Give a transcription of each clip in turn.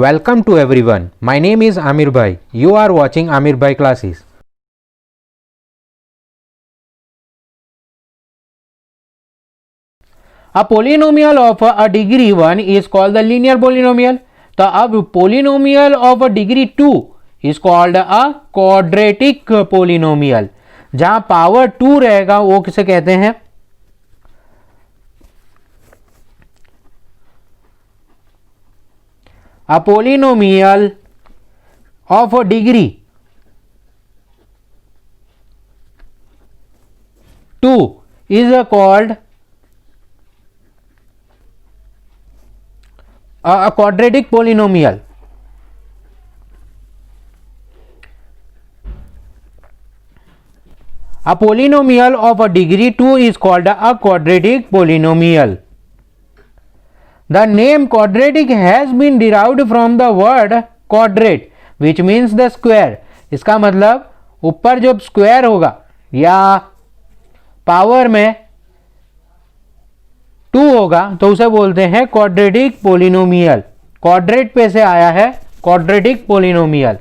Welcome to everyone. My name is Amir Bhai. You are watching Amir Bhai classes. A polynomial of a degree 1 is called the linear polynomial. तो अब polynomial of a degree 2 is called a quadratic polynomial. जहां power 2 रहेगा वो किसे कहते हैं? A polynomial of a degree 2 is called a quadratic polynomial. A polynomial of a degree 2 is called a quadratic polynomial. The name quadratic has been derived from the word quadrate which means the square. इसका मतलब ऊपर जब square होगा या power में 2 होगा तो उसे बोलते हैं क्वाड्रेटिक पोलिनोमियल. क्वाड्रेट पे से आया है क्वाड्रेटिक पोलिनोमियल.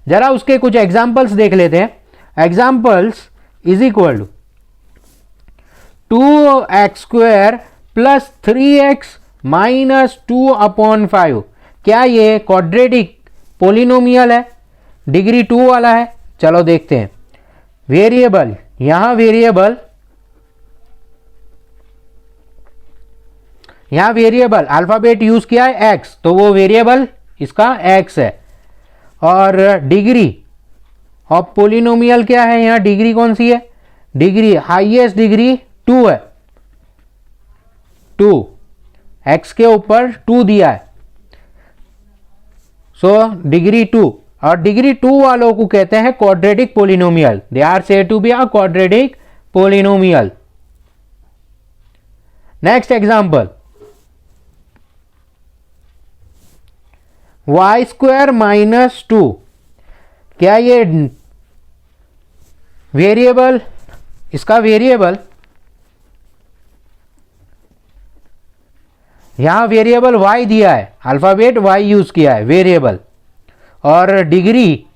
जरा उसके कुछ एग्जांपल्स देख लेते हैं. Examples is equal to 2x² plus 3x minus 2/5. क्या ये क्वाड्रेटिक पोलिनोमियल है? डिग्री 2 वाला है. चलो देखते हैं. वेरिएबल, यहां वेरिएबल अल्फाबेट यूज किया है x, तो वो वेरिएबल इसका x है. और डिग्री ऑफ पोलिनोमियल क्या है? यहां डिग्री कौन सी है? डिग्री हाईएस्ट डिग्री 2 है. 2 x के ऊपर 2 दिया है, सो डिग्री 2. और डिग्री 2 वालों को कहते हैं quadratic polynomial. They are said to be a quadratic polynomial. Next example, y² minus 2. क्या ये वेरिएबल, इसका वेरिएबल यहां वेरिएबल y दिया है, अल्फाबेट y यूज किया है वेरिएबल. और डिग्री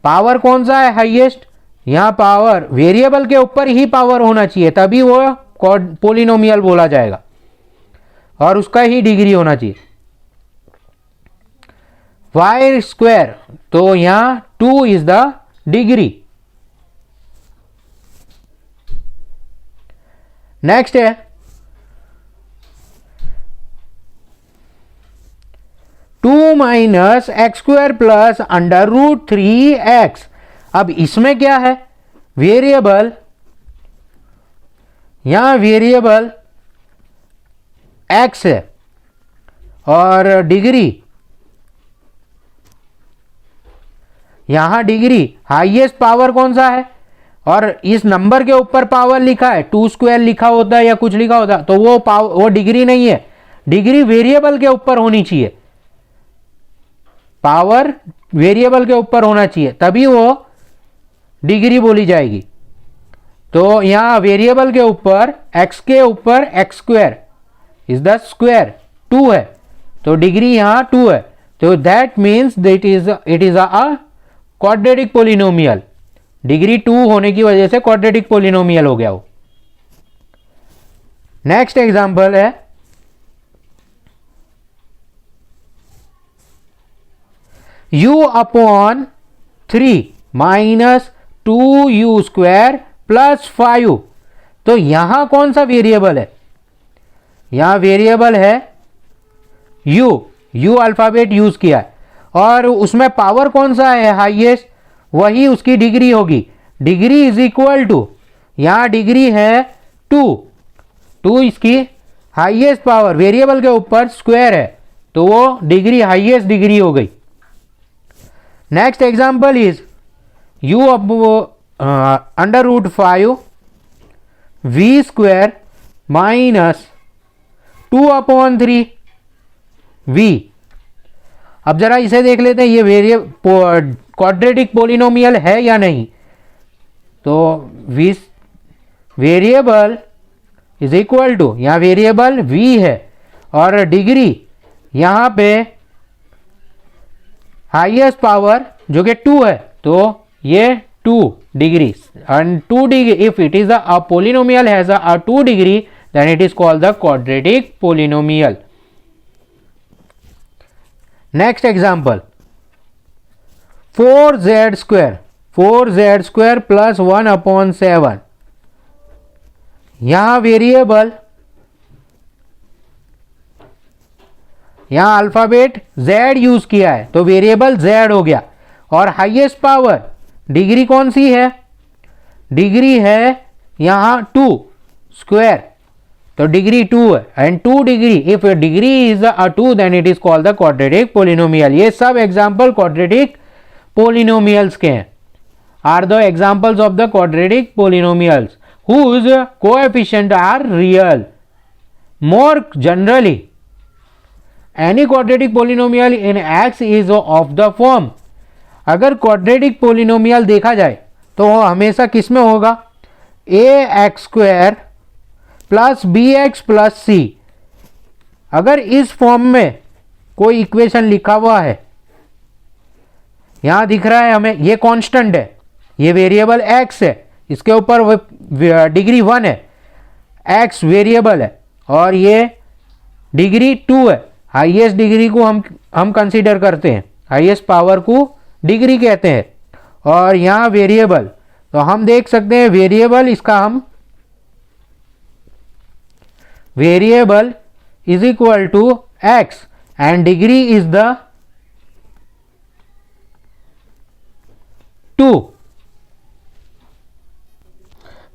पावर कौन सा है? हाईएस्ट. यहां पावर वेरिएबल के ऊपर ही पावर होना चाहिए तभी वो पोलिनोमियल बोला जाएगा और उसका ही डिग्री होना चाहिए. y², तो यहां 2 इज द डिग्री. नेक्स्ट है 2 माइनस x² प्लस √3x. अब इसमें क्या है? वेरिएबल, यहां वेरिएबल x है और डिग्री, यहां डिग्री हाईएस्ट पावर कौन सा है? और इस नंबर के ऊपर पावर लिखा है, 2² लिखा होता है या कुछ लिखा होता तो वो डिग्री नहीं है. डिग्री वेरिएबल के ऊपर होनी चाहिए, पावर वेरिएबल के ऊपर होना चाहिए तभी वो डिग्री बोली जाएगी. तो यहां वेरिएबल के ऊपर x के ऊपर x² इज द स्क्वायर 2 है, तो डिग्री यहां 2 है. तो that means that it is a quadratic polynomial. Degree 2 होने की वजह से क्वाड्रेटिक पोलिनोमियल हो गया वो. नेक्स्ट एग्जांपल है u/3 माइनस 2u² प्लस 5. तो यहां कौन सा वेरिएबल है? यहां वेरिएबल है u अल्फाबेट यूज किया है और उसमें पावर कौन सा है? हाईएस्ट, वही उसकी डिग्री होगी. डिग्री इज इक्वल टू, यहां डिग्री है 2 इसकी हाईएस्ट पावर, वेरिएबल के ऊपर स्क्वायर है तो वो डिग्री हाईएस्ट डिग्री हो गई. Next example is u/5 v² minus 2/3 v. अब जरा इसे देख लेते हैं, ये क्वाड्रेटिक पोलिनोमियल है या नहीं. तो वेरिएबल इज इक्वल टू, यहां वेरिएबल v है और डिग्री यहां पे हाईएस्ट पावर जो कि 2 है, तो ये 2 degree, and 2 degree, if it is a polynomial has a 2 degree then it is called the quadratic polynomial. Next example 4z square plus 1/7. यहां वेरिएबल, यहां अल्फाबेट z यूज किया है तो वेरिएबल z हो गया. और हाईएस्ट पावर डिग्री कौन सी है? डिग्री है यहां 2 स्क्वायर, तो डिग्री 2 है, and 2 degree, if degree is a 2 then it is called the quadratic polynomial. ये सब एग्जांपल क्वाड्रेटिक पोलिनोमियल्स के हैं, are the examples of the quadratic polynomials whose coefficient are real. More generally, any quadratic polynomial in x is of the form. अगर quadratic polynomial देखा जाए तो वो हमेशा किस में होगा? ax square plus bx plus c. अगर इस फॉर्म में कोई इक्वेशन लिखा हुआ है, यहां दिख रहा है हमें, ये कांस्टेंट है, ये वेरिएबल x है, इसके ऊपर डिग्री 1 है, x वेरिएबल है, और ये डिग्री 2 है. हाईएस्ट डिग्री को हम कंसीडर करते हैं, हाईएस्ट पावर को डिग्री कहते हैं, और यहाँ वेरिएबल, तो हम देख सकते हैं वेरिएबल, इसका हम variable is equal to x and degree is the 2.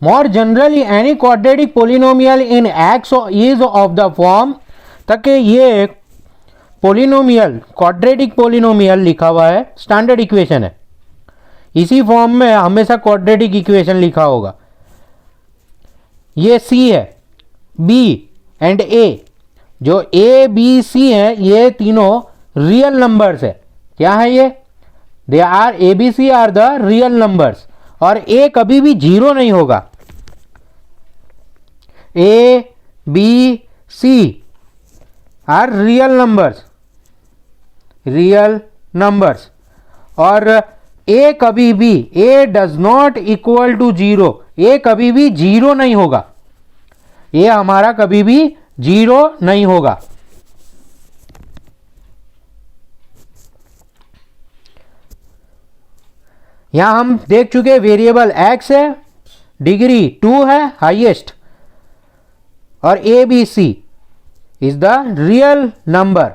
More generally, any quadratic polynomial in x is of the form, तक ये पोलिनोमियल, क्वाड्रेटिक पोलिनोमियल लिखा हुआ है, स्टैंडर्ड इक्वेशन है, इसी फॉर्म में हमेशा क्वाड्रेटिक इक्वेशन लिखा होगा. ये c है, b एंड a, जो a b c है, ये तीनों रियल नंबर्स है. क्या है ये? They are a b c are the real numbers, और a कभी भी 0 नहीं होगा. a b c are real numbers, और a कभी भी, a does not equal to 0, a कभी भी 0 नहीं होगा, a हमारा कभी भी 0 नहीं होगा. यहां हम देख चुके वेरिएबल x है, डिग्री 2 है हाईएस्ट, और a b c is the real number.